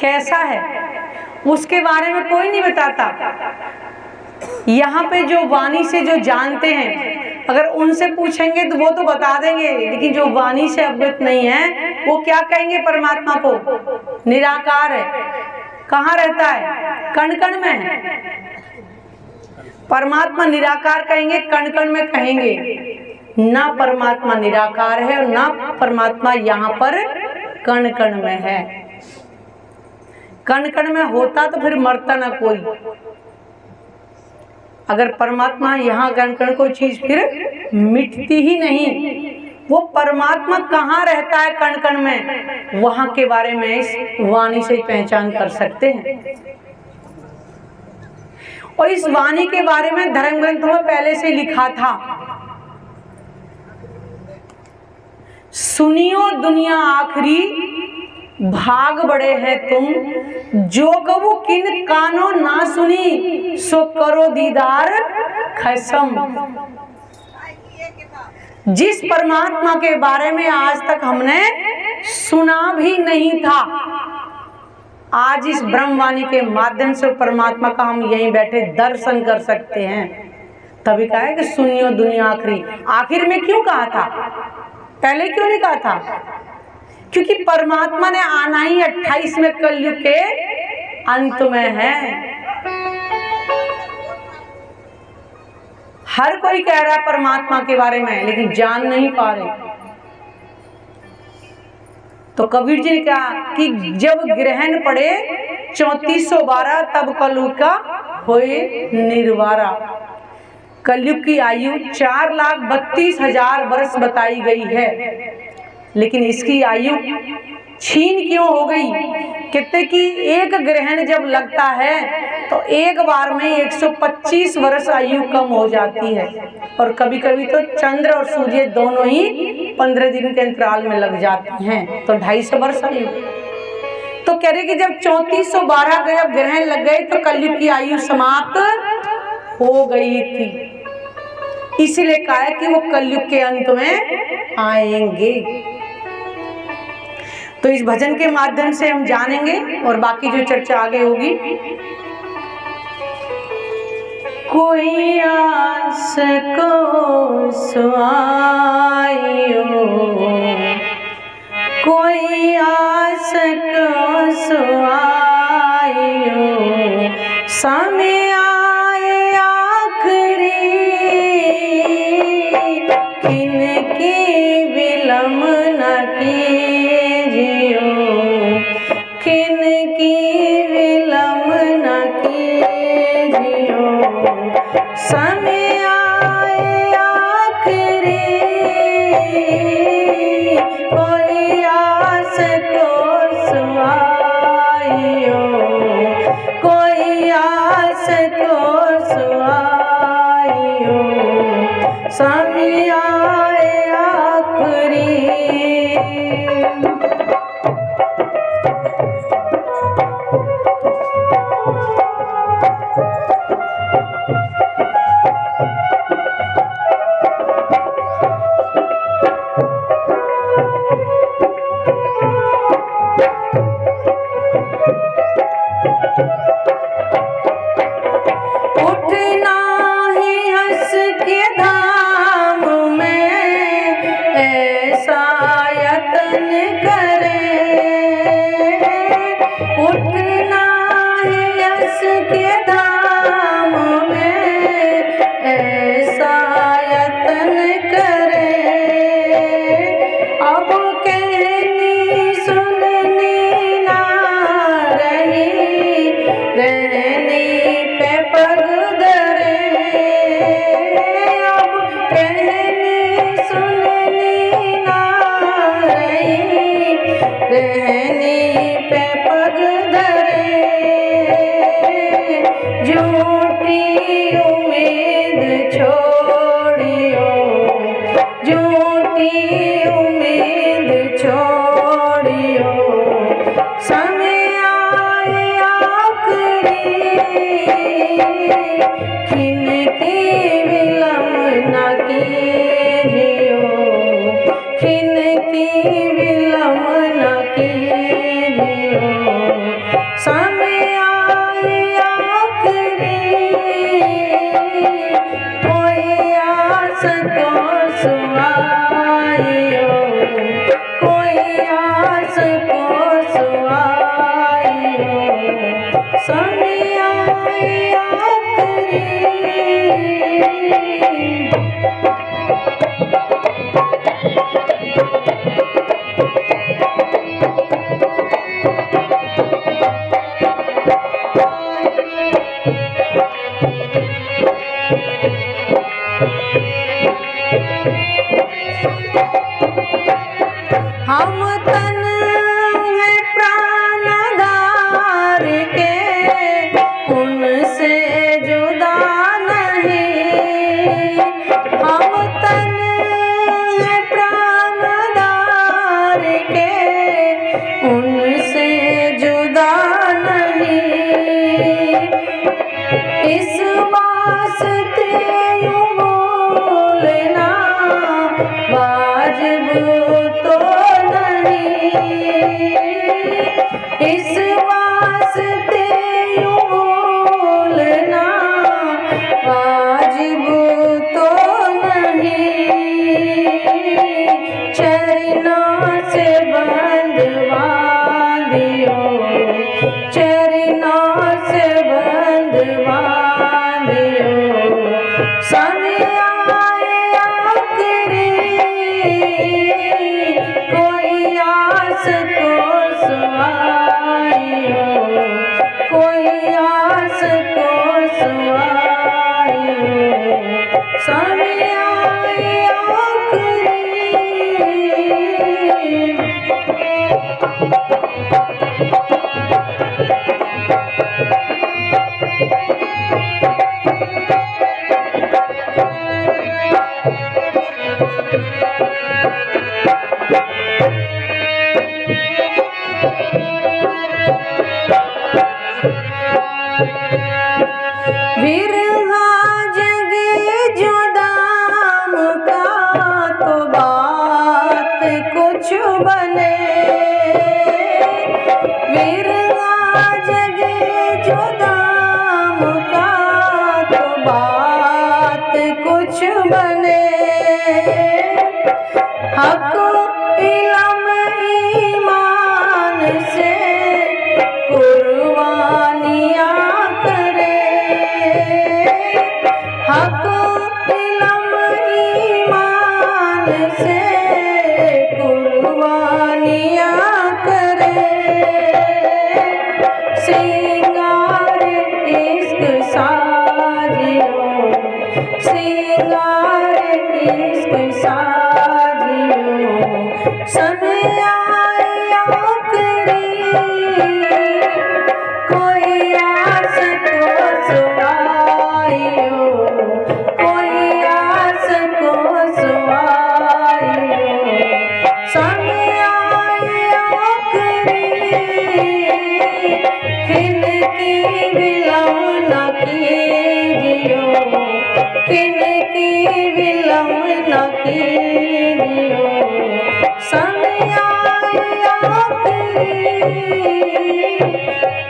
कैसा है उसके बारे में कोई नहीं बताता। यहाँ पे जो वाणी से जो जानते हैं, अगर उनसे पूछेंगे तो वो तो बता देंगे, लेकिन जो वाणी से अवगत नहीं है वो क्या कहेंगे परमात्मा को? निराकार है। कहाँ रहता है? कण कण में है। परमात्मा निराकार कहेंगे, कण कण में कहेंगे। ना परमात्मा निराकार है और ना परमात्मा यहाँ पर कण कण में है। कण कण में होता तो फिर मरता ना कोई। अगर परमात्मा यहाँ कण कण कोई चीज फिर मिटती ही नहीं। वो परमात्मा कहाँ रहता है कण कण में, वहां के बारे में इस वाणी से पहचान कर सकते हैं। और इस वाणी के बारे में धर्म ग्रंथों में पहले से लिखा था। सुनियो दुनिया आखिरी, भाग बड़े हैं तुम, जो कबू किन कानों ना सुनी, सो करो दीदार खसम। जिस परमात्मा के बारे में आज तक हमने सुना भी नहीं था, आज इस ब्रह्मवाणी के माध्यम से परमात्मा का हम यहीं बैठे दर्शन कर सकते हैं। तभी कहा है कि सुनियो दुनिया आखिरी। आखिर में क्यों कहा था? पहले क्यों नहीं कहा था? क्योंकि परमात्मा ने आना ही 28वें कलयुग के अंत में है। हर कोई कह रहा है परमात्मा के बारे में, लेकिन जान नहीं पा रहे। तो कबीर जी ने कहा कि जब ग्रहण पड़े 3412 तब कलयुग का होए निर्वारा। कलयुग की आयु 4,32,000 वर्ष बताई गई है, लेकिन इसकी आयु छीन क्यों हो गई? कहते कि एक ग्रहण जब लगता है तो एक बार में 125 वर्ष आयु कम हो जाती है, और कभी कभी तो चंद्र और सूर्य दोनों ही 15 दिन के अंतराल में लग जाती हैं, तो 250 वर्ष आयु। तो कह रहे कि जब 3412 जब ग्रहण लग गए तो कलयुग की आयु समाप्त हो गई थी। इसीलिए कहा है कि वो कलयुग के अंत में आएंगे। तो इस भजन के माध्यम से हम जानेंगे और बाकी जो चर्चा आगे होगी। कोई आस को सुआयो, कोई आस को सुआयो, समय आए आखिरी, किनकी विलम न कीजियो, किनकी विलम न कीजियो, समय आए आखिरी, कोई आस को सुआयो, कोई आस को सुआयो, समय आए आखिरी। उठना ही हंस के धाम में ऐसा यत्न करे, उठना ही हंस के धाम में ऐसा यत्न करे, अब कहनी सुननी ना रही, रहनी पे पग धरे, अब कहनी सुननी ना रही, रहनी पे पग धरे, झूठी उम्मीद छोड़ियो, झूठी उम्मीद छोड़ियो, समय आए आखिरी, किनकी विलम न कीजियो, किनकी विलम न कीजियो, इस वास्ते यूं भूलना वाजिब तो नहीं, चरणों से बंधवा दियो, चरणों से बंधवा दियो, समय आए आखिरी, कोई आस को सुआइयो, कोई आस को सुआइयो, समय आए आखिरी। विरहा जगे जो दाम का तो बात कुछ बने, विरहा जगे जो दाम का तो बात कुछ बने, हक इल्म ईमान से कुर्बानियाँ करे, हक इल्म ईमान से कुर्बानियाँ करे, सिंगार इश्क साजियो, सिंगार इश्क साजियो, समय आए आखिरी, कोई आस को सुआइयो, कोई आस को सुआइयो, समय आए आखिरी, खिनकी विलम न कीजियो, खिनकी विलम न कीजियो, समय आए आखिरी,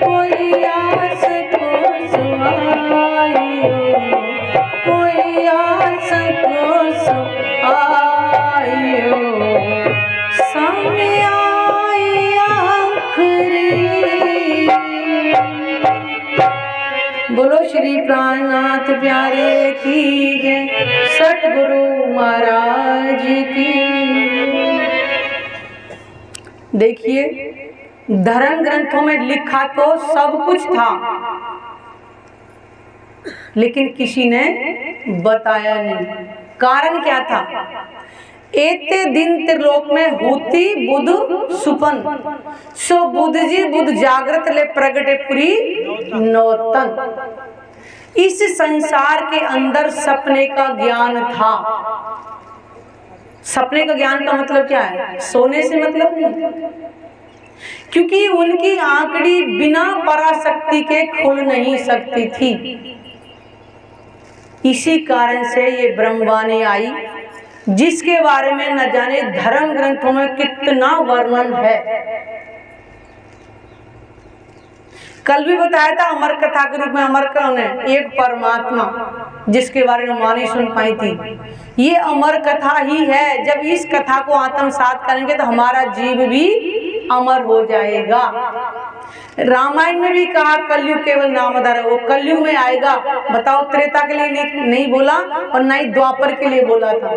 कोई आस को सुआइयो, कोई आस को सुआइयो, समय आए आखिरी। बोलो श्री प्राणनाथ प्यारे की जय, सतगुरु महाराज की। देखिए, धर्म ग्रंथों में लिखा तो सब कुछ था, लेकिन किसी ने बताया नहीं। कारण क्या था? एते दिन त्रिलोक में होती बुध सुपन, सो बुध जी बुध जागृत ले प्रगटे पुरी नौतन। इस संसार के अंदर सपने का ज्ञान था। सपने का ज्ञान का मतलब क्या है? सोने से मतलब नहीं, क्योंकि उनकी आंकड़ी बिना पराशक्ति के खुल नहीं सकती थी। इसी कारण से ये ब्रह्मवाणी आई, जिसके बारे में न जाने धर्म ग्रंथों में कितना वर्णन है। कल भी बताया था अमर कथा के रूप में। अमर कौन है? एक परमात्मा, जिसके बारे में मानी सुन पाई थी। ये अमर कथा ही है। जब इस कथा को आत्मसात करेंगे तो हमारा जीव भी अमर हो जाएगा। रामायण में भी कहा कलयुग केवल नामधार है, वो कलयुग में आएगा। बताओ, त्रेता के लिए नहीं बोला और न ही द्वापर के लिए बोला था।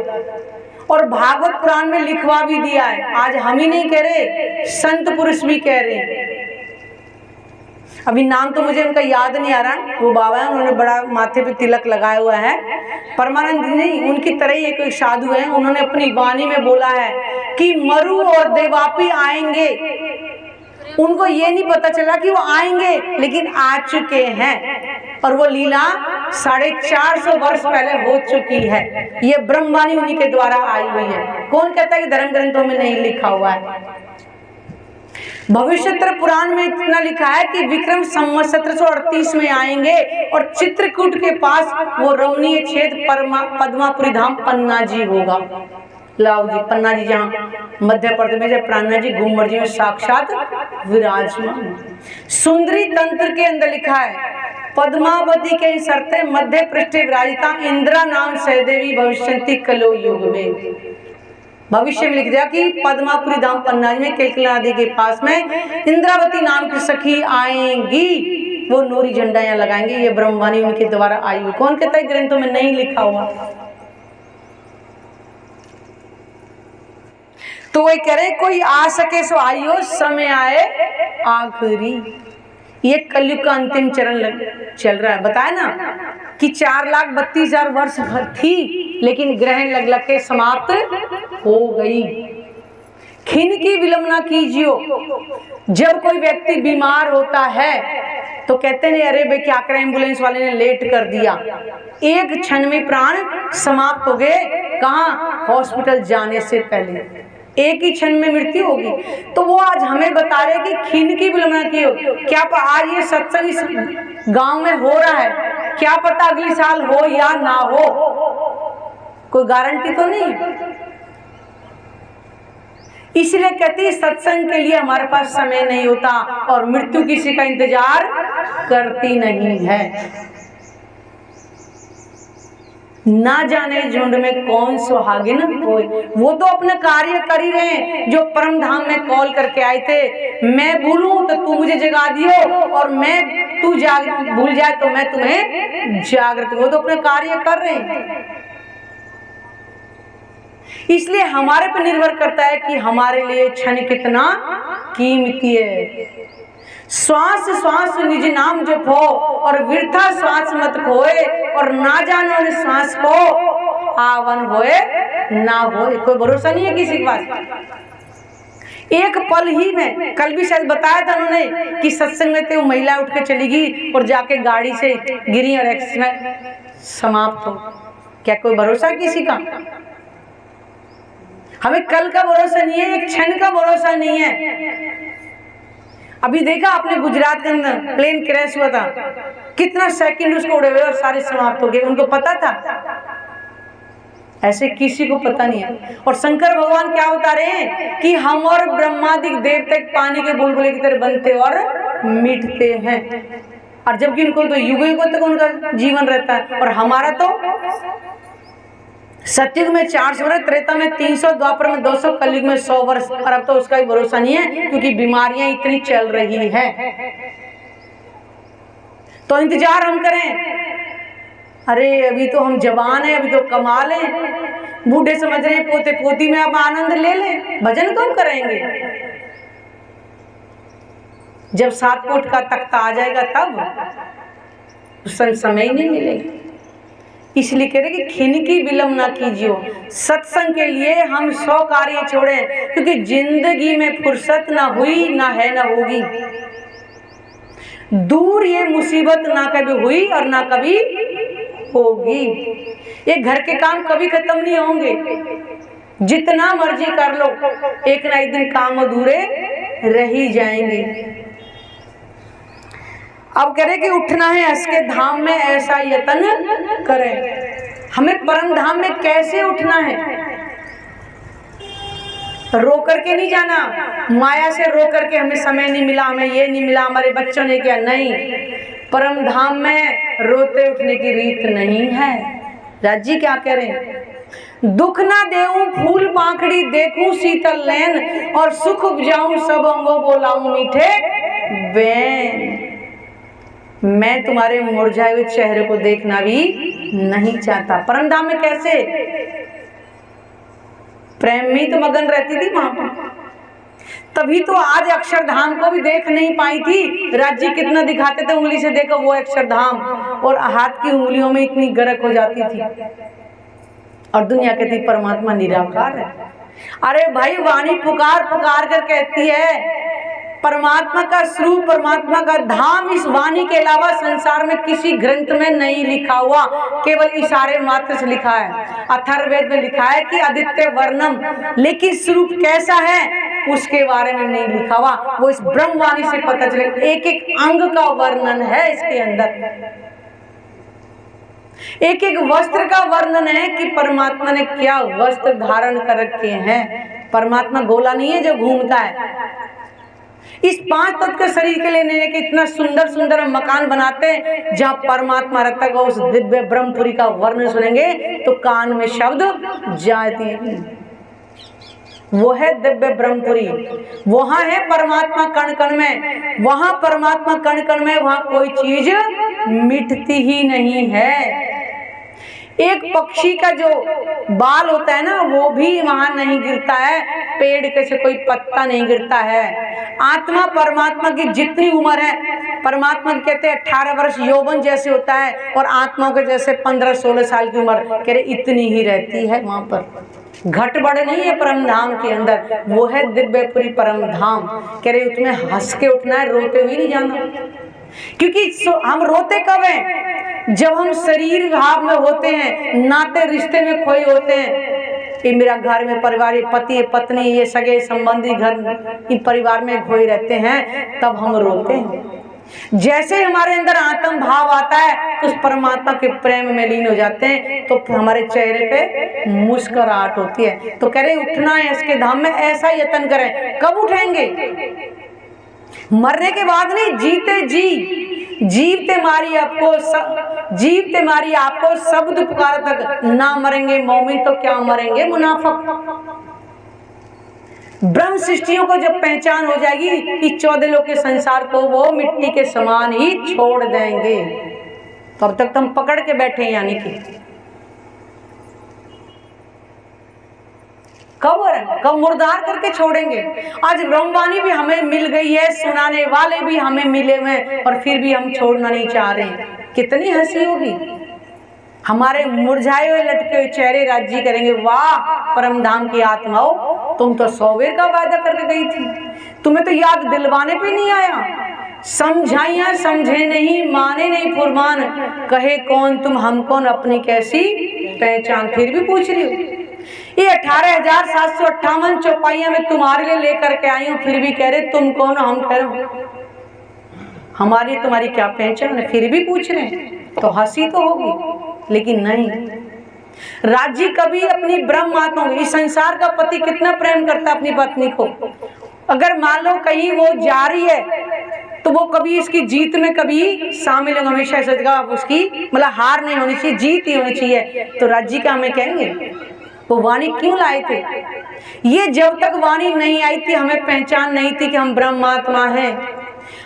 और भागवत पुराण में लिखवा भी दिया है। आज हम ही नहीं कह रहे, संत पुरुष भी कह रहे हैं। अभी नाम तो मुझे उनका याद नहीं आ रहा, वो बाबा है, उन्होंने बड़ा माथे पे तिलक लगाया हुआ है। परमानंद नहीं, उनकी तरह ही एक साधु है। उन्होंने अपनी वाणी में बोला है कि मरु और देवापी आएंगे। उनको ये नहीं पता चला कि वो आएंगे, लेकिन आ चुके हैं। और वो लीला 450 वर्ष पहले हो चुकी है। ये ब्रह्मवाणी उन्हीं के द्वारा आई हुई है। कौन कहता है कि धर्म ग्रंथों में नहीं लिखा हुआ है? भविष्योत्तर पुराण में इतना लिखा है कि विक्रम संवत 1738 में आएंगे और चित्रकूट के पास वो रमणीय क्षेत्र पद्मापुरी धाम पन्ना जी होगा। लाओ जी पन्ना जी, जहाँ मध्य प्रदेश में जब प्राणा जी घूमर जी में साक्षात विराजमान। सुंदरी तंत्र के अंदर लिखा है, पद्मावती के शर्ते मध्य पृष्ठ विराजिता इंदिरा नाम सहदेवी भविष्यंती कलो युग में। भविष्य में लिख दिया कि पद्मापुरी धाम पन्ना जी में केलकला नदी के पास में इंद्रावती नाम की सखी आएंगी, वो नूरी झंडा यहाँ लगाएंगे। ये ब्रह्मवाणी उनके द्वारा आई हुई। कौन कहता है ग्रंथों में नहीं लिखा हुआ? तो वही कह रहे कोई आ सके सो आइयो, समय आए आखिरी। ये कलयुग का अंतिम चरण चल रहा है। बताया ना कि 4,32,000 वर्ष भर थी, लेकिन ग्रहण लग लग के समाप्त हो गई। खिन की विलंबना कीजियो। जब कोई व्यक्ति बीमार होता है तो कहते नहीं अरे भाई क्या करें, एम्बुलेंस वाले ने लेट कर दिया, एक क्षण में प्राण समाप्त हो गए। कहाँ? हॉस्पिटल जाने से पहले एक ही क्षण में मृत्यु होगी। तो वो आज हमें बता रहे कि खिन की विलंबना की हो। क्या आज ये सत्संग इस गांव में हो रहा है, क्या पता अगले साल हो या ना हो, कोई गारंटी तो नहीं। इसलिए कहती सत्संग के लिए हमारे पास समय नहीं होता और मृत्यु किसी का इंतजार करती नहीं है। ना जाने झुंड में कौन सुहागिन होए। वो तो अपने कार्य कर ही रहे हैं। जो परम धाम में कॉल करके आए थे, मैं भूलूं तो तू मुझे जगा दियो, और तू भूल जाए तो मैं तुम्हें जागृत। वो तो अपने कार्य कर रहे हैं। इसलिए हमारे पर निर्भर करता है कि हमारे लिए क्षण कितना कीमती है। श्वास श्वास निज नाम जपो और वृथा श्वास मत खोए, और ना जानो श्वास को आवन होए ना होए। कोई भरोसा नहीं है किसी के पास। एक पल ही में, कल भी शायद बताया था उन्होंने कि सत्संग में थे, वो महिला उठ के चली गई और जाके गाड़ी से गिरी और एक्सीडेंट समाप्त हो। क्या कोई भरोसा किसी का? हमें कल का भरोसा नहीं है, एक क्षण का भरोसा नहीं है। अभी देखा आपने गुजरात के अंदर प्लेन क्रैश हुआ था, कितना सेकंड उसको उड़े हुए और सारे समाप्त हो गए। उनको पता था? ऐसे किसी को पता नहीं है। और शंकर भगवान क्या बता रहे हैं कि हम और ब्रह्मादिक देवता पानी के बुलबुले की तरह बनते और मिटते हैं, और जबकि उनको तो युग युगों तक उनका जीवन रहता है, और हमारा तो सतयुग में 400 वर्ष, त्रेता में 300, द्वापर में 200, कलयुग में 100 वर्ष। और अब तो उसका भी भरोसा नहीं है, क्योंकि बीमारियां इतनी चल रही हैं। तो इंतजार हम करें? अरे अभी तो हम जवान हैं, अभी तो कमा लें। बूढ़े समझ रहे हैं पोते पोती में अब आनंद ले लें, भजन कब करेंगे? जब 7 फुट का तख्ता आ जाएगा तब उस समय ही नहीं मिलेगा। इसलिए कह रहे कि खिन की विलंब ना कीजिए। सत्संग के लिए हम 100 कार्य छोड़ें, क्योंकि जिंदगी में फुर्सत ना हुई, ना है, ना होगी। दूर ये मुसीबत ना कभी हुई और ना कभी होगी। ये घर के काम कभी खत्म नहीं होंगे, जितना मर्जी कर लो, एक ना एक दिन काम अधूरे रह ही जाएंगे। अब कह रहे कि उठना है हंस के धाम में, ऐसा यत्न करें। हमें परम धाम में कैसे उठना है? रो करके नहीं जाना, माया से रो करके हमें समय नहीं मिला, हमें ये नहीं मिला, हमारे बच्चों ने किया, नहीं। परम धाम में रोते उठने की रीत नहीं है। राजी क्या कह रहे हैं? दुख ना देऊं फूल पाखड़ी, देखूं शीतल नैन, और सुख उपजाऊं सब अंगों बोलाऊं मीठे बैन। मैं तुम्हारे मुरझाए हुए चेहरे को देखना भी नहीं चाहता। परम धाम में कैसे? प्रेम में तो मगन रहती थी वहां पर, तभी तो आज अक्षरधाम को भी देख नहीं पाई थी। राज्य कितना दिखाते थे, उंगली से देखो वो अक्षरधाम, और हाथ की उंगलियों में इतनी गरक हो जाती थी, और दुनिया कहती परमात्मा निराकार है। अरे भाई वाणी पुकार पुकार कर कहती है परमात्मा का स्वरूप, परमात्मा का धाम इस वाणी के अलावा संसार में किसी ग्रंथ में नहीं लिखा हुआ, केवल इशारे मात्र से लिखा है। अथर्ववेद में लिखा है कि आदित्य वर्णम, लेकिन स्वरूप कैसा है उसके बारे में नहीं लिखा हुआ। वो इस ब्रह्मवाणी से पता चले, एक एक अंग का वर्णन है इसके अंदर। एक एक वस्त्र का वर्णन है कि परमात्मा ने क्या वस्त्र धारण कर रखे हैं। परमात्मा गोला नहीं है जो घूमता है। इस 5 तत्व के शरीर के लिए नहीं कि इतना सुंदर सुंदर मकान बनाते हैं, जहाँ परमात्मा रहता है। उस दिव्य ब्रह्मपुरी का वर्णन सुनेंगे तो कान में शब्द जाती है। वो है दिव्य ब्रह्मपुरी, वहां है परमात्मा कण कण में। वहां परमात्मा कण कण में, वहां कोई चीज मिटती ही नहीं है। एक पक्षी का जो बाल होता है ना, वो भी वहां नहीं गिरता है। पेड़ के से कोई पत्ता नहीं गिरता है। आत्मा परमात्मा की जितनी उम्र है, परमात्मा कहते हैं 18 वर्ष यौवन जैसे होता है, और आत्माओं के जैसे 15-16 साल की उम्र कह रहे इतनी ही रहती है। वहां पर घट बढ़ नहीं है परम धाम के अंदर। वो है दिव्यपुरी परम धाम। कह रहे उसमें हंस के उठना है, रोते हुए नहीं जाना। क्योंकि हम रोते कब हैं? जब हम शरीर भाव में होते हैं, नाते रिश्ते में खोए होते हैं। ये मेरा घर में परिवार, ये पति, ये पत्नी, ये सगे संबंधी घर, इन परिवार में खोए रहते हैं, तब हम रोते हैं। जैसे हमारे अंदर आत्म भाव आता है तो उस परमात्मा के प्रेम में लीन हो जाते हैं, तो हमारे चेहरे पे मुस्कुराहट होती है। तो कह रहे उठना है इसके धाम में, ऐसा यत्न करें। कब उठेंगे? मरने के बाद नहीं, जीते जी। जीवते मारी आपको शब्द पुकार तक ना मरेंगे मोमिन, तो क्या मरेंगे मुनाफिक। ब्रह्म सृष्टियों को जब पहचान हो जाएगी कि 14 लोग के संसार को वो मिट्टी के समान ही छोड़ देंगे। तब तक तो हम पकड़ के बैठे, यानी कि कब मुर्दार करके छोड़ेंगे। आज ब्रह्मवाणी भी हमें मिल गई है, सुनाने वाले भी हमें मिले हुए, और फिर भी हम छोड़ना नहीं चाह रहे। कितनी हंसी होगी। हमारे मुरझाए हुए लटके हुए चेहरे राज्य करेंगे, वाह परम धाम की आत्माओं, तुम तो 100 बेर का वादा करके गई थी, तुम्हें तो याद दिलवाने पे नहीं आया। समझाइया समझे नहीं, माने नहीं फुरमान, कहे कौन तुम हम कौन, अपनी कैसी पहचान। फिर भी पूछ रही हो। ये 18,758 चौपाइयां में तुम्हारे लिए लेकर के आई हूँ, फिर भी कह रहे तुम कौन हम कह रहे हो, हमारी तुम्हारी क्या पहचान है, फिर भी पूछ रहे हैं। तो हंसी तो होगी, लेकिन नहीं। राज्य कभी अपनी ब्रह्म आत्मा, इस संसार का पति कितना प्रेम करता है अपनी पत्नी को। अगर मान लो कहीं वो जा रही है तो वो कभी इसकी जीत में कभी शामिल हो, हमेशा ऐसा जगह उसकी मतलब हार नहीं होनी चाहिए, जीत ही होनी चाहिए। तो राज्य का हमें कहेंगे वो वाणी क्यों लाए थे? ये जब तक वाणी नहीं आई थी, हमें पहचान नहीं थी कि हम ब्रह्मात्मा हैं,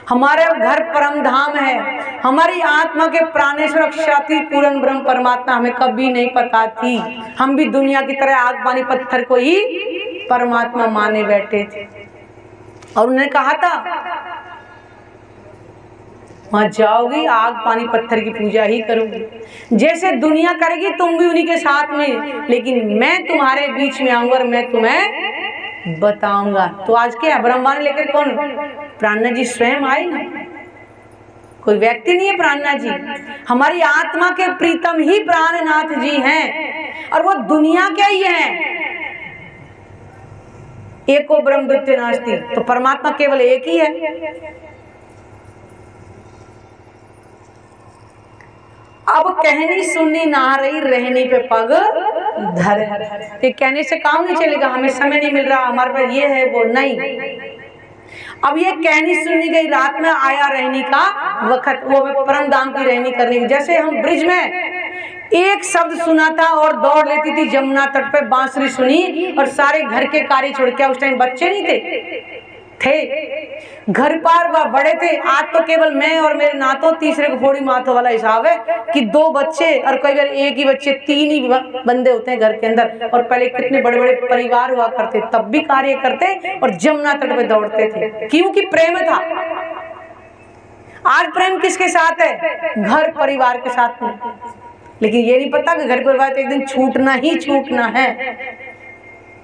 हमारा घर परम धाम है, हमारी आत्मा के प्राणेश्वर अक्षाती पूर्ण ब्रह्म परमात्मा हमें कभी नहीं पता थी। हम भी दुनिया की तरह आग पानी पत्थर को ही परमात्मा माने बैठे थे। और उन्होंने कहा था वहां जाओगी आग पानी पत्थर की पूजा ही करोगी, जैसे दुनिया करेगी तुम भी उन्हीं के साथ में, लेकिन मैं तुम्हारे बीच में आऊंगा और मैं तुम्हें बताऊंगा। तो आज क्या ब्रह्मांड लेकर कौन? प्राणनाथ जी स्वयं आए ना, कोई व्यक्ति नहीं है प्राणनाथ जी, हमारी आत्मा के प्रीतम ही प्राणनाथ जी हैं। और वो दुनिया क्या ही है, एको ब्रह्म द्वितीय नास्ति, तो परमात्मा केवल एक ही है। अब कहनी सुननी ना रही, रहनी पे पग धर। तो कहने से काम नहीं चलेगा, हमें समय नहीं मिल रहा, हमारे पास ये है वो नहीं। अब ये कहनी सुननी गई, रात में आया रहनी का वक्त, वो परम धाम की रहनी करने की। जैसे हम ब्रिज में एक शब्द सुना था और दौड़ लेती थी जमुना तट पे, बांसुरी सुनी और सारे घर के कार्य छोड़ के, उस टाइम बच्चे नहीं थे, घर पार व बड़े थे। आज तो केवल मैं और मेरे नातों, तीसरे को फोड़ी माथों वाला हिसाब है कि 2 बच्चे और कई बार एक ही बच्चे, 3 ही बंदे होते हैं घर के अंदर। और पहले कितने बड़े बड़े परिवार हुआ करते, तब भी कार्य करते और जमुना तट पे दौड़ते थे, क्योंकि प्रेम था। आज प्रेम किसके साथ है? घर परिवार के साथ में। लेकिन ये नहीं पता कि घर परिवार तो एक दिन छूटना ही छूटना है,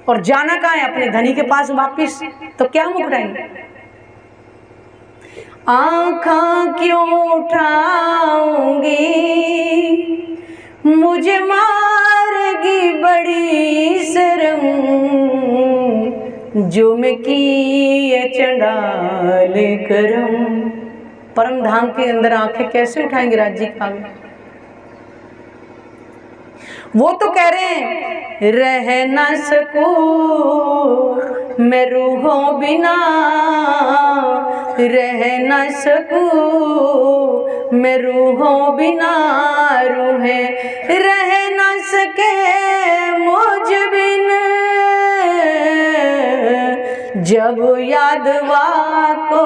और जाना कहाँ है? अपने धनी के पास वापिस। तो क्या मुकराएंगे? आँखा क्यों उठाऊंगी, मुझे मारेगी बड़ी शर्म, जो मैं किए चंडाल करम। परम धाम के अंदर आंखें कैसे उठाएंगे राज्य का? वो तो कह रहे हैं रह न सकूं मैं रूहों बिना, रह न सकूं मैं रूहों बिना, रूहें रह न सके मुझ बिन, जब यादवा को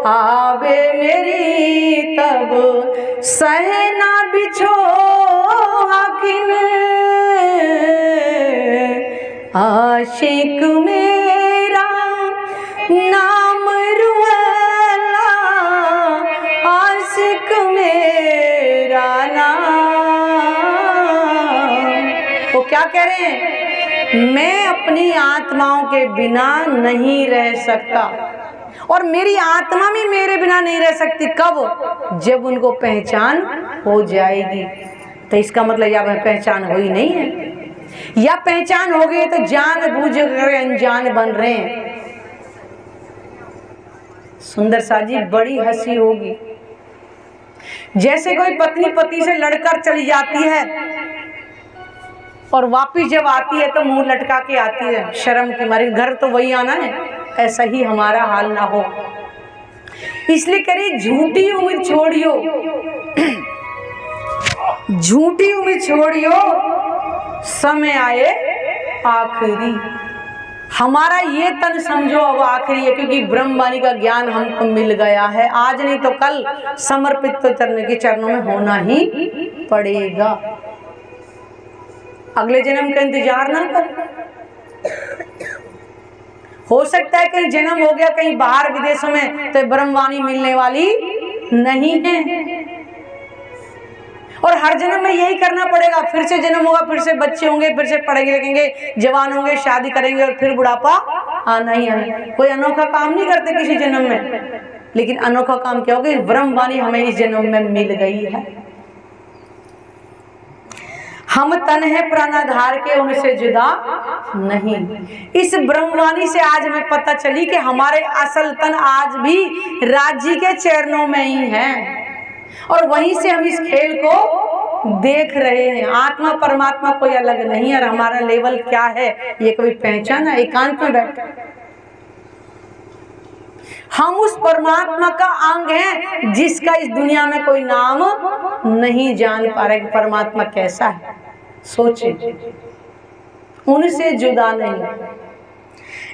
आवे मेरी तब सहना बिछो हाकिन, आशिक मेरा नाम रुएला, आशिक मेरा नाम। वो क्या कह रहे हैं, मैं अपनी आत्माओं के बिना नहीं रह सकता और मेरी आत्मा भी मेरे बिना नहीं रह सकती। कब? जब उनको पहचान हो जाएगी। तो इसका मतलब या पहचान हुई नहीं है, या पहचान हो गई तो जानबूझ कर अनजान बन रहे हैं। सुंदर सा जी बड़ी हंसी होगी, जैसे कोई पत्नी पति से लड़कर चली जाती है और वापिस जब आती है तो मुंह लटका के आती है शर्म की मारी, घर तो वही आना है। ऐसा ही हमारा हाल ना हो, इसलिए करिए झूठी उम्मीद छोड़ियो, झूठी उम्मीद छोड़ियो, समय आए आखिरी। हमारा ये तन समझो अब आखिरी है, क्योंकि ब्रह्मवाणी का ज्ञान हमको मिल गया है। आज नहीं तो कल समर्पित तो चरण के चरणों में होना ही पड़ेगा। अगले जन्म का इंतजार ना कर, हो सकता है कहीं जन्म हो गया कहीं बाहर विदेशों में तो ब्रह्मवाणी मिलने वाली नहीं है, और हर जन्म में यही करना पड़ेगा। फिर से जन्म होगा, फिर से बच्चे होंगे, फिर से पढ़ेंगे लिखेंगे, जवान होंगे, शादी करेंगे और फिर बुढ़ापा आना ही आना। कोई अनोखा काम नहीं करते किसी जन्म में, लेकिन अनोखा काम क्या होगा, ब्रह्मवाणी हमें इस जन्म में मिल गई है। हम तन है प्राणाधार के, उनसे जुदा नहीं। इस ब्रह्मवाणी से आज हमें पता चली कि हमारे असल तन आज भी राज्य के चरणों में ही है, और वहीं से हम इस खेल को देख रहे हैं। आत्मा परमात्मा कोई अलग नहीं है, और हमारा लेवल क्या है ये कभी पहचाना? एकांत में बैठ, हम उस परमात्मा का अंग हैं जिसका इस दुनिया में कोई नाम नहीं जान पा रहे कि परमात्मा कैसा है। सोचे, उनसे जुदा नहीं।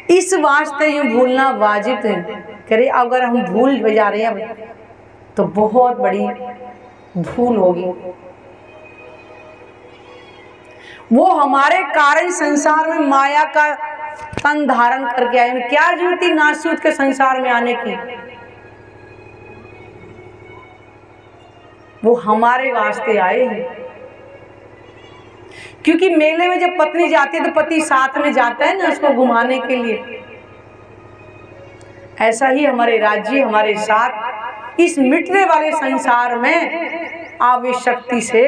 इस वास्ते यूं भूलना वाजिब है। करे अगर हम भूल जा रहे हैं तो बहुत बड़ी भूल होगी। वो हमारे कारण संसार में माया का तन धारण करके आए। क्या जरूरत थी नासूद के संसार में आने की? वो हमारे वास्ते आए हैं, क्योंकि मेले में जब पत्नी जाती है तो पति साथ में जाता है ना उसको घुमाने के लिए। ऐसा ही हमारे राज्य हमारे साथ इस मिटने वाले संसार में आवे शक्ति से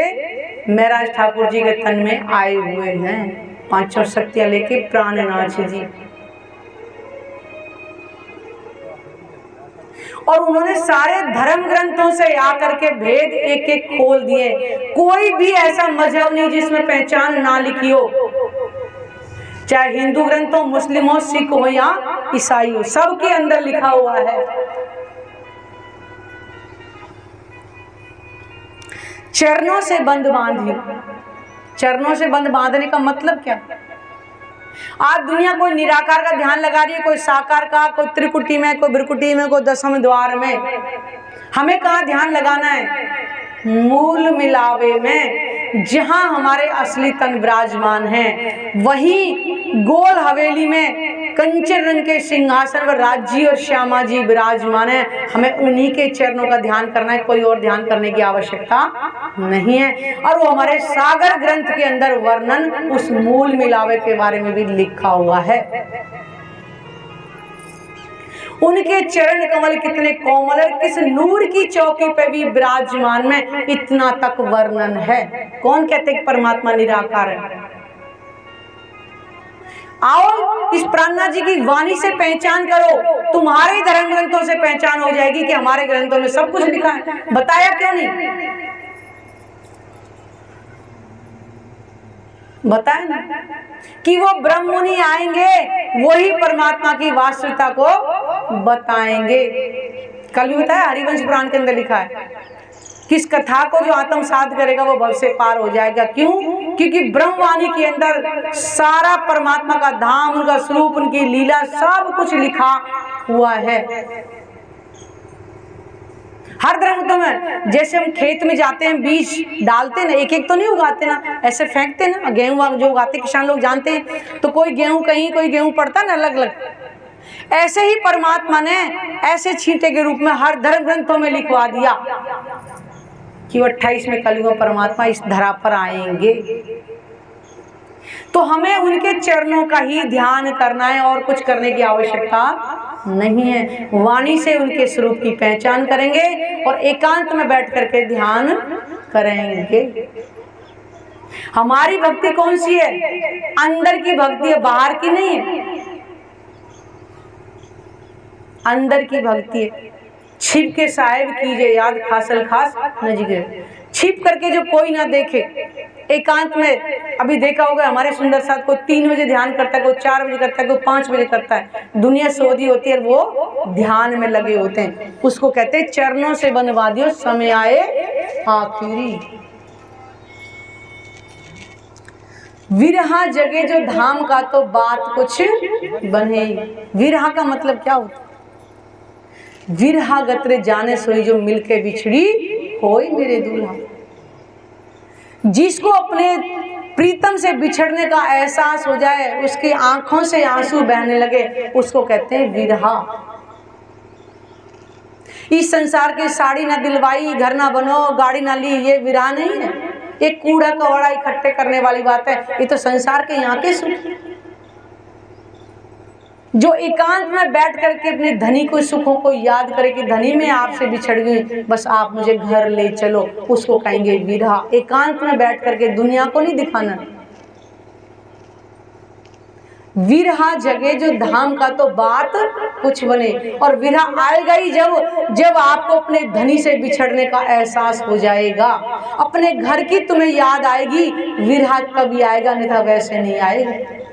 महराज ठाकुर जी के तन में आए हुए हैं। पांचों शक्तियां लेके प्राणनाथ जी, और उन्होंने सारे धर्म ग्रंथों से आकर के भेद एक एक खोल दिए। कोई भी ऐसा मजहब नहीं जिसमें पहचान ना लिखी हो, चाहे हिंदू ग्रंथ हो, मुस्लिम हो, सिख हो या ईसाई हो, सबके अंदर लिखा हुआ है। चरणों से बंध बांधियो। चरणों से बंध बांधने का मतलब क्या? आज दुनिया कोई निराकार का ध्यान लगा रही है, कोई साकार का, कोई त्रिकुटी में, कोई बिरकुटी में, कोई दशम द्वार में। हमें कहाँ ध्यान लगाना है? मूल मिलावे में, जहां हमारे असली तन विराजमान है। वही गोल हवेली में कंचन रंग के सिंहासन पर राज्य और श्यामा जी विराजमान है। हमें उन्हीं के चरणों का ध्यान करना है, कोई और ध्यान करने की आवश्यकता नहीं है। और वो हमारे सागर ग्रंथ के अंदर वर्णन उस मूल मिलावे के बारे में भी लिखा हुआ है। उनके चरण कमल कितने कोमल है, किस नूर की चौकी पे भी विराजमान में, इतना तक वर्णन है। कौन कहते कि परमात्मा निराकार है? आओ इस प्राणनाथ जी की वाणी से पहचान करो। तुम्हारे धर्म ग्रंथों से पहचान हो जाएगी कि हमारे ग्रंथों में सब कुछ लिखा है। बताया क्यों नहीं? बताए ना कि वो ब्रह्म मुनि आएंगे, वही परमात्मा की वास्तविकता को बताएंगे। कल भी बताया, हरिवंश पुराण के अंदर लिखा है कि इस कथा को जो आत्मसात करेगा वो भव से पार हो जाएगा। क्यों? क्योंकि ब्रह्मवाणी के अंदर सारा परमात्मा का धाम, उनका स्वरूप, उनकी लीला सब कुछ लिखा हुआ है। हर ग्रंथों में, जैसे हम खेत में जाते हैं, बीज डालते ना, एक एक तो नहीं उगाते ना, ऐसे फेंकते ना। गेहूं जो उगाते किसान लोग जानते हैं, तो कोई गेहूं कहीं, कोई गेहूं पड़ता ना अलग अलग। ऐसे ही परमात्मा ने ऐसे छींटे के रूप में हर धर्म ग्रंथों में लिखवा दिया कि 28वें कलयुग में परमात्मा इस धरा पर आएंगे। तो हमें उनके चरणों का ही ध्यान करना है और कुछ करने की आवश्यकता नहीं है। वाणी से उनके स्वरूप की पहचान करेंगे और एकांत में बैठ करके ध्यान करेंगे। हमारी भक्ति कौन सी है? अंदर की भक्ति है, बाहर की नहीं है। अंदर की भक्ति है। छिप के साहिब कीजिए याद, खासल खास नजगे। छिप करके जो कोई ना देखे, एकांत में। अभी देखा होगा हमारे सुंदर साथ को 3 बजे ध्यान करता है, कोई 4 बजे करता है, कोई 5 बजे करता है। दुनिया सोधी होती है, वो ध्यान में लगे होते हैं। उसको कहते हैं चरणों से बनवा दियो समय आए आखिरी। विरहा जगे जो धाम का, तो बात कुछ बने। विरहा का मतलब क्या होता है? विरहा गतरे जाने सोई, जो मिलके बिछड़ी होई मेरे दूल्हा। जिसको अपने प्रीतम से बिछड़ने का एहसास हो जाए, उसकी आंखों से आंसू बहने लगे, उसको कहते हैं विरहा। इस संसार की साड़ी ना दिलवाई, घर ना बनो, गाड़ी ना ली, ये विरहा नहीं है। ये कूड़ा कवड़ा इकट्ठे करने वाली बात है। ये तो संसार के यहाँ के सुख। जो एकांत में बैठ करके अपने धनी को सुखों को याद करे कि धनी में आपसे बिछड़ गई, बस आप मुझे घर ले चलो, उसको कहेंगे विरहा। एकांत में बैठ करके, दुनिया को नहीं दिखाना। विरहा जगे जो धाम का, तो बात कुछ बने। और विरहा आएगा ही जब आपको अपने धनी से बिछड़ने का एहसास हो जाएगा। अपने घर की तुम्हें याद आएगी, विरहा कभी आएगा, नहीं था वैसे नहीं आएगा।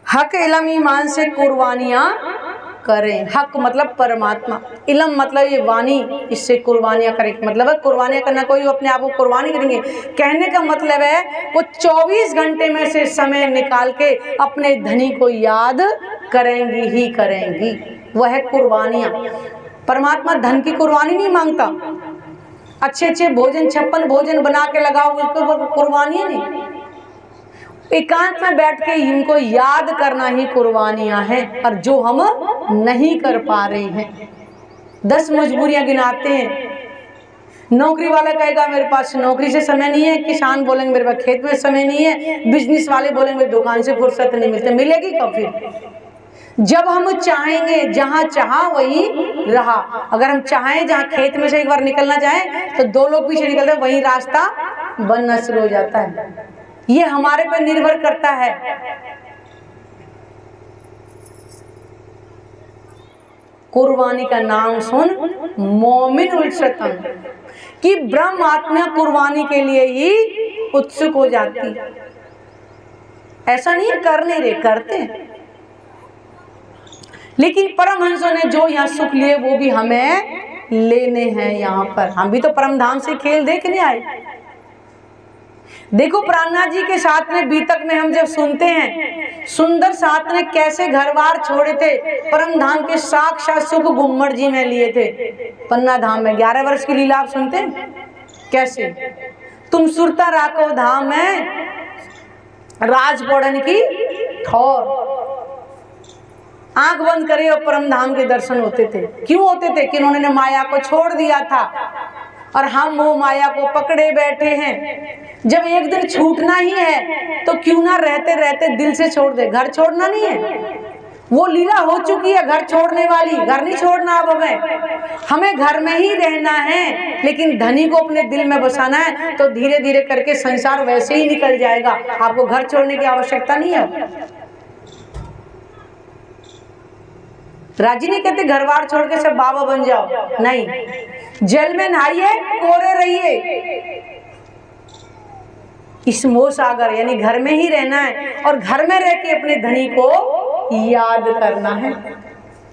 हक इलम ईमान से कुर्बानियां करें। हक मतलब परमात्मा, इलम मतलब ये वाणी, इससे कुर्बानियां करें। मतलब है कुर्बानियां करना, कोई अपने आप को कुर्बानी करेंगे। कहने का मतलब है वो 24 घंटे में से समय निकाल के अपने धनी को याद करेंगी ही करेंगी। वह है कुर्बानियां। परमात्मा धन की कुर्बानी नहीं मांगता। अच्छे अच्छे भोजन, 56 भोजन बना के लगाओ, उसको कुर्बानियां नहीं। एकांत में बैठ के इनको याद करना ही कुर्बानियां हैं। और जो हम नहीं कर पा रहे हैं, 10 मजबूरियां गिनाते हैं। नौकरी वाला कहेगा मेरे पास नौकरी से समय नहीं है, किसान बोलेंगे मेरे पास खेत में समय नहीं है, बिजनेस वाले बोलेंगे मेरी दुकान से फुर्सत नहीं मिलती। मिलेगी कब फिर? जब हम चाहेंगे, जहां चाहा वही रहा। अगर हम चाहें जहां खेत में से एक बार निकलना चाहें, तो 2 लोग पीछे निकलते, वही रास्ता बनना शुरू हो जाता है। ये हमारे पर निर्भर करता है। कुर्बानी का नाम सुन मोमिन उल्सतन, कि ब्रह्म आत्मा कुर्बानी के लिए ही उत्सुक हो जाती। ऐसा नहीं है कर नहीं रहे, करते हैं। लेकिन परमहंसों ने जो यहाँ सुख लिए, वो भी हमें लेने हैं। यहाँ पर हम भी तो परम धाम से खेल देखने आए। देखो प्राणनाथ जी के साथ में बीतक में हम जब सुनते हैं, सुंदर साथ ने कैसे घर बार छोड़े थे, परम धाम के साक्षात सुख गुम्मट जी में लिए थे। पन्ना धाम में 11 वर्ष की लीला आप सुनते हैं कैसे? तुम सुरता राको धाम में राज पौड़न की ठौर, आंख बंद करे और परम धाम के दर्शन होते थे। क्यों होते थे? कि उन्होंने माया को छोड़ दिया था और हम वो माया को पकड़े बैठे हैं। जब एक दिन छूटना ही है तो क्यों ना रहते रहते दिल से छोड़ दे। घर छोड़ना नहीं है, वो लीला हो चुकी है घर छोड़ने वाली। घर नहीं छोड़ना अब हमें घर में ही रहना है, लेकिन धनी को अपने दिल में बसाना है। तो धीरे धीरे करके संसार वैसे ही निकल जाएगा। आपको घर छोड़ने की आवश्यकता नहीं है। राजी नहीं कहते घर बार छोड़ के सब बाबा बन जाओ, नहीं। जल में नहाइए, कोरे रहिए। इस मोह सागर यानी घर में ही रहना है और घर में रह के अपने धनी को याद करना है।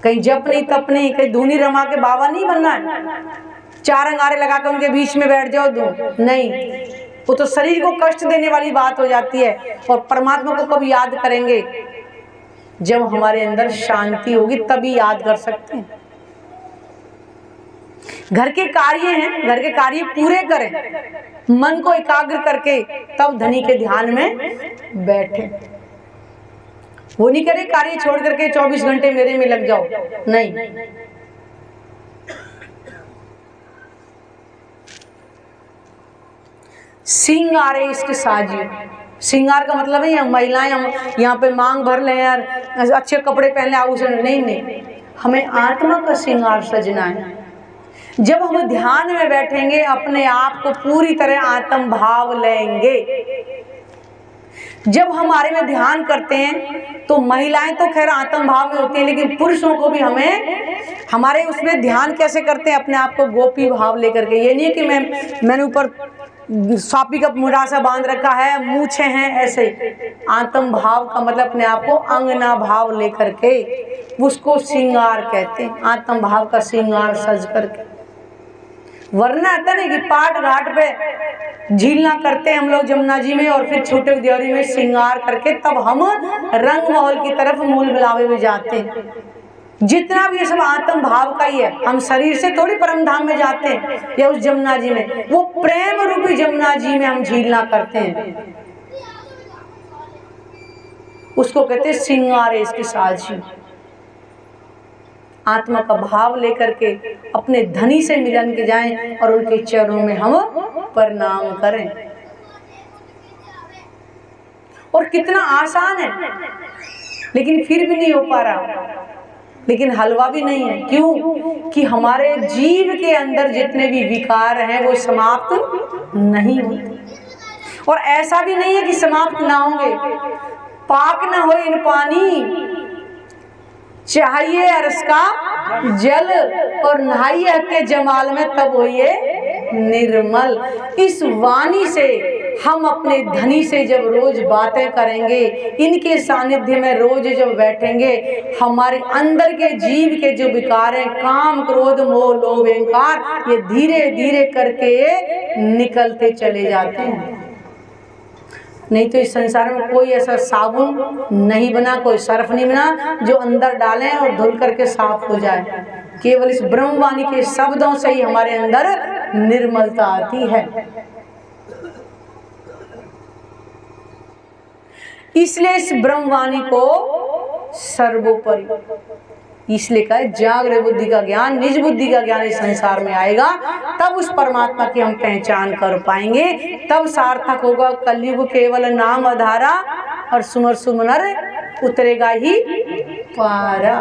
कहीं जप नहीं तप नहीं, कहीं धूनी रमा के बाबा नहीं बनना है, चार अंगारे लगा के उनके बीच में बैठ जाओ नहीं, वो तो शरीर को कष्ट देने वाली बात हो जाती है। और परमात्मा को कब याद करेंगे? जब हमारे अंदर शांति होगी तभी याद कर सकते हैं। घर के कार्य हैं, घर के कार्य पूरे करें, मन को एकाग्र करके तब धनी के ध्यान में बैठे। वो नहीं करे कार्य छोड़ करके 24 घंटे मेरे में लग जाओ, नहीं। सिंगारे इष्ट साजियो। सिंगार का मतलब है महिलाएं हम यहाँ पे मांग भर लें यार, अच्छे कपड़े पहन लें, आभूषण नहीं, हमें आत्मा का सिंगार सजना है। जब हम ध्यान में बैठेंगे अपने आप को पूरी तरह आत्म भाव लेंगे। जब हमारे में ध्यान करते हैं तो महिलाएं तो खैर आत्म भाव में होती हैं, लेकिन पुरुषों को भी हमें हमारे उसमें ध्यान कैसे करते हैं? अपने आप को गोपी भाव लेकर के। ये नहीं कि मैंने ऊपर स्वापी का मुरासा बांध रखा है, मूछे हैं, ऐसे। आत्म भाव का मतलब अपने आप को अंगना भाव लेकर के, उसको श्रृंगार कहते हैं। आत्म भाव का श्रृंगार सज करके। वरना आता नहीं कि पाट घाट पे झीलना करते हैं हम लोग जमुना जी में, और फिर छोटे देवरी में श्रृंगार करके तब हम रंग महल की तरफ मूल गुलाबे में जाते हैं। जितना भी ये सब आत्म भाव का ही है। हम शरीर से थोड़ी परम धाम में जाते हैं या उस जमुना जी में, वो प्रेम रूपी जमुना जी में हम झीलना करते हैं। उसको कहते हैं श्रृंगारे इसके साझी। आत्मा का भाव लेकर के अपने धनी से मिलन के जाएं और उनके चरणों में हम प्रणाम करें। और कितना आसान है, लेकिन फिर भी नहीं हो पा रहा। लेकिन हलवा भी नहीं है। क्यों? कि हमारे जीव के अंदर जितने भी विकार हैं वो समाप्त नहीं होते, और ऐसा भी नहीं है कि समाप्त ना होंगे। पाक ना हो इन पानी, चाहिए अरस का जल, और नहाइए हक के जमाल में तब होइए निर्मल। इस वाणी से हम अपने धनी से जब रोज बातें करेंगे, इनके सानिध्य में रोज जब बैठेंगे, हमारे अंदर के जीव के जो विकार हैं, काम क्रोध मोह लोभ अहंकार, ये धीरे धीरे करके निकलते चले जाते हैं। नहीं तो इस संसार में कोई ऐसा साबुन नहीं बना, कोई सर्फ नहीं बना जो अंदर डालें और धुल करके साफ हो जाए। केवल इस ब्रह्मवाणी के शब्दों से ही हमारे अंदर निर्मलता आती है। इसलिए इस ब्रह्मवाणी को सर्वोपरि, इसलिए कहा जागृत बुद्धि का ज्ञान, निज बुद्धि का ज्ञान इस संसार में आएगा, तब उस परमात्मा की हम पहचान कर पाएंगे। तब सार्थक होगा कलयुग केवल नाम आधारा, और सुमर सुमनर उतरेगा ही पारा।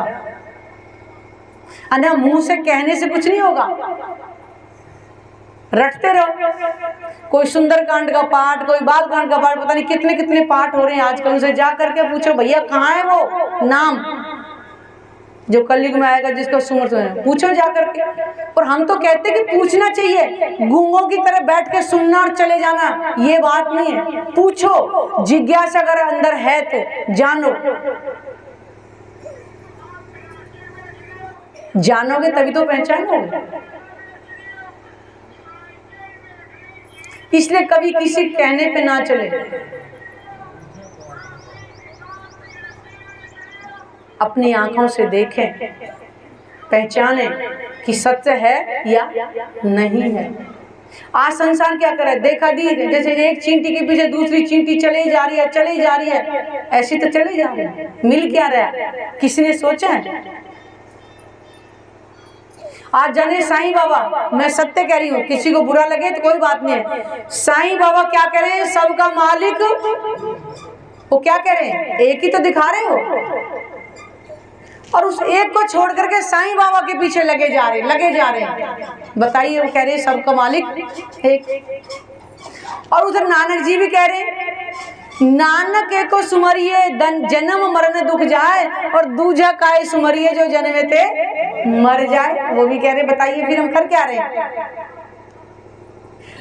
अन्य मुंह से कहने से कुछ नहीं होगा, रटते रहो। कोई सुंदरकांड का पाठ, कोई बालकांड का पाठ, पता नहीं कितने कितने पाठ हो रहे हैं आजकल। उनसे जा करके पूछो भैया कहाँ है वो नाम जो कलयुग में आएगा, जिसको सुमर सुमर, पूछो जा करके। और हम तो कहते कि पूछना चाहिए, गूंगों की तरह बैठ के सुनना और चले जाना, ये बात नहीं है। पूछो, जिज्ञासा अगर अंदर है तो जानो। जानोगे तभी तो पहचानोगे। इसलिए कभी किसी कहने पे ना चले, अपनी आंखों से देखें, पहचानें कि सत्य है या नहीं है। आज संसार क्या कर रहा है? देखा दी, जैसे एक चींटी के पीछे दूसरी चींटी चली जा रही है, चली जा रही है, ऐसी तो चली जा रही है। मिल क्या रहा है? किसी ने सोचा है? आज जाने साईं बाबा, मैं सत्य कह रही हूँ, किसी को बुरा लगे तो कोई बात नहीं है। साईं बाबा क्या कह रहे हैं? सबका मालिक। वो क्या कह रहे हैं? एक ही तो दिखा रहे हो, और उस एक को छोड़ करके साईं बाबा के पीछे लगे जा रहे हैं। बताइए, वो कह रहे हैं सबका मालिक एक। और उधर नानक जी भी कह रहे हैं नानक एको सुमरिए जन्म मरण दुख जाए, और दूजा काय सुमरिए जो जन्मे थे मर जाए। वो भी कह रहे बताइए फिर हम कर क्या रहे हैं?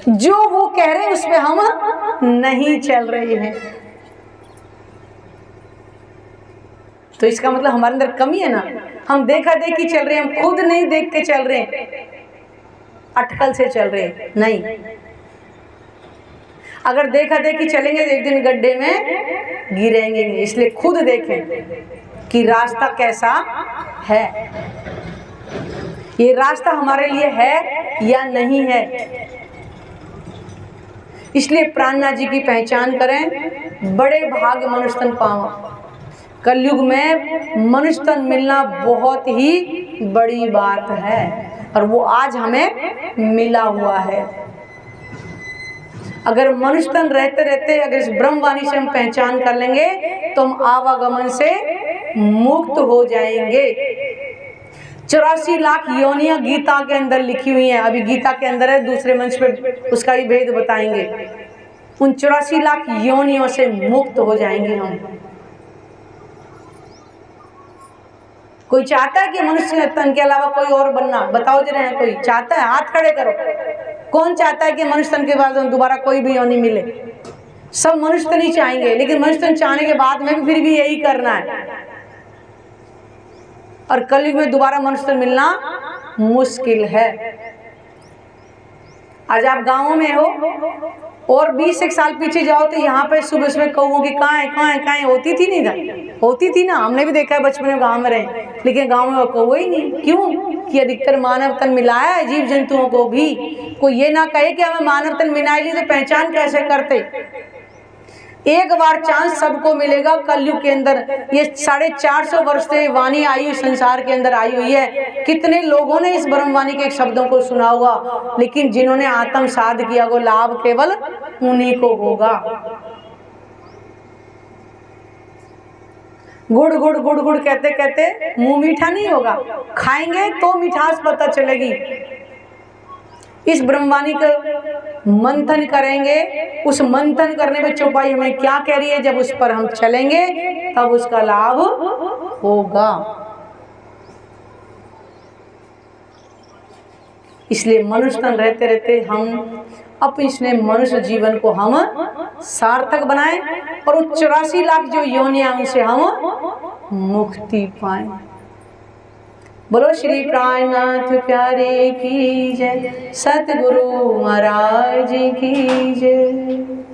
जो वो कह रहे हैं उस पे हम नहीं चल रहे हैं, तो इसका मतलब हमारे अंदर कमी है ना। हम देखा देखी चल रहे हैं, हम खुद नहीं देख के चल रहे हैं, अटकल से चल रहे हैं नहीं। अगर देखा देखी चलेंगे तो एक दिन गड्ढे में गिरेंगे। इसलिए खुद देखें कि रास्ता कैसा है, ये रास्ता हमारे लिए है या नहीं है। इसलिए प्राणनाथ जी की पहचान करें, बड़े भाग्य मनुष्य तन पावा। कलयुग में मनुष्य तन मिलना बहुत ही बड़ी बात है, और वो आज हमें मिला हुआ है। अगर मनुष्य तन रहते रहते अगर इस ब्रह्मवाणी से हम पहचान कर लेंगे तो हम आवागमन से मुक्त हो जाएंगे। 84 लाख योनियां गीता के अंदर लिखी हुई हैं। अभी गीता के अंदर है, दूसरे मंच पे उसका भी भेद बताएंगे। उन 84 लाख योनियों से मुक्त हो जाएंगे हम। कोई चाहता है कि मनुष्य तन के अलावा कोई और बनना? बताओ जरा, कोई चाहता है? हाथ खड़े करो। कौन चाहता है कि मनुष्य तन के बाद दोबारा कोई भी योनि मिले? सब मनुष्य तन ही चाहेंगे, लेकिन मनुष्य तन चाहने के बाद में भी फिर भी यही करना है। और कलयुग में दोबारा मनुष्य तन मिलना मुश्किल है। आज आप गाँव में हो और 20 साल पीछे जाओ तो यहाँ पे सुबह सुबह कौओं की काएं होती थी नहीं था? होती थी ना, हमने भी देखा है बचपन में, गाँव में रहे। लेकिन गाँव में वो कौवा ही नहीं। क्यों? कि अधिकतर मानव तन मिलाया है जीव जंतुओं को भी। कोई ये ना कहे कि हमें मानव तन मिला ली तो पहचान कैसे करते। एक बार चांस सबको मिलेगा कलयुग के अंदर। ये 450 वर्ष से वाणी आई हुई संसार के अंदर आई हुई है। कितने लोगों ने इस ब्रह्मवाणी के शब्दों को सुना होगा, लेकिन जिन्होंने आत्म साध किया वो लाभ केवल उन्हीं को होगा। गुड़ गुड़ गुड़ गुड़ कहते कहते मुंह मीठा नहीं होगा, खाएंगे तो मिठास पता चलेगी। इस ब्रह्मवाणी का मंथन करेंगे, उस मंथन करने में चौपाई हमें क्या कह रही है, जब उस पर हम चलेंगे तब उसका लाभ होगा। इसलिए मनुष्य तन रहते रहते हम अपने मनुष्य जीवन को हम सार्थक बनाएं और उस 84 लाख जो योनियां उनसे हम मुक्ति पाएं। बोलो श्री प्राणनाथ प्यारे की जय, सतगुरु महाराज की जय।